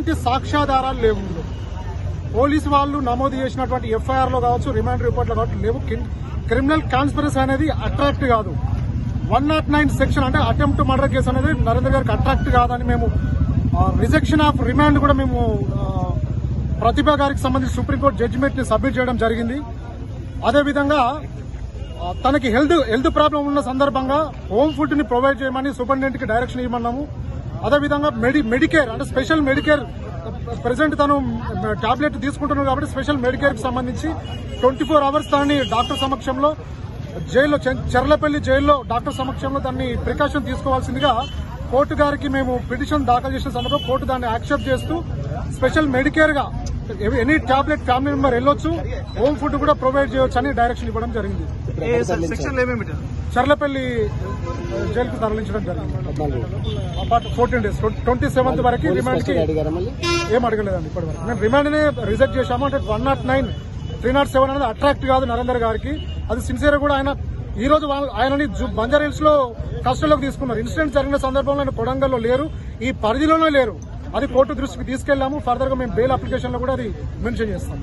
ఎలాంటి సాక్ష్యాధారాలు లేవు. పోలీసు వాళ్ళు నమోదు చేసినటువంటి ఎఫ్ఐఆర్ లో కావచ్చు, రిమాండ్ రిపోర్ట్ లో కావచ్చు లేవు. క్రిమినల్ కాన్స్పిరసీ అనేది అట్రాక్ట్ కాదు. 109 సెక్షన్ అంటే అటెంప్ట్ మర్డర్ కేసు అనేది నరేంద్ర గారికి అట్రాక్ట్ కాదని మేము రిజెక్షన్ ఆఫ్ రిమాండ్ కూడా మేము ప్రతిభ గారికి సంబంధించి సుప్రీంకోర్టు జడ్జిమెంట్ ని సబ్మిట్ చేయడం జరిగింది. అదేవిధంగా తనకి హెల్త్ ప్రాబ్లం ఉన్న సందర్భంగా హోమ్ ఫుడ్ ని ప్రొవైడ్ చేయమని సూపరింటెండెంట్ కి డైరెక్షన్ ఇవ్వమన్నాము. అదేవిధంగా మెడికేర్ అంటే స్పెషల్ మెడికేర్ ప్రెసెంట్ తను టాబ్లెట్ తీసుకుంటున్నాడు కాబట్టి స్పెషల్ మెడికేర్ కి సంబంధించి 24 అవర్స్ తనని డాక్టర్ సమక్షంలో జైల్లో చెర్లపల్లి జైల్లో డాక్టర్ సమక్షంలో దాన్ని ప్రికాషన్ తీసుకోవాల్సిందిగా కోర్టు గారికి మేము పిటిషన్ దాఖలు చేసిన సందర్భంలో కోర్టు దాన్ని యాక్సెప్ట్ చేస్తూ స్పెషల్ మెడికేర్ గా ఎనీ టాబ్లెట్ ఫ్యామిలీ మెంబర్ వెళ్ళొచ్చు, హోమ్ ఫుడ్ కూడా ప్రొవైడ్ చేయొచ్చు అని డైరెక్షన్ ఇవ్వడం జరిగింది. చెర్లపల్లి జైలుకు తరలించడం జరిగింది. 14 days 27th వరకు రిమాండ్ కి ఏం అడగలేదండి ఇప్పటి వరకు. మేము రిమాండ్ నే రిజెక్ట్ చేశాము. అంటే 109, 307 అనేది అట్రాక్ట్ కాదు నరేందర్ గారికి. అది సిన్సియర్ కూడా ఆయన ఈ రోజు ఆయనని బంజారా హిల్స్ లో కస్టడీలోకి తీసుకున్నారు. ఇన్సిడెంట్ జరిగిన సందర్భంలో ఆయన కొడంగల్లో లేరు, ఈ పరిధిలోనే లేరు. అది కోర్టు దృష్టికి తీసుకెళ్లాము. ఫర్దర్ గా మేము బెయిల్ అప్లికేషన్ లో కూడా అది మెన్షన్ చేస్తాం.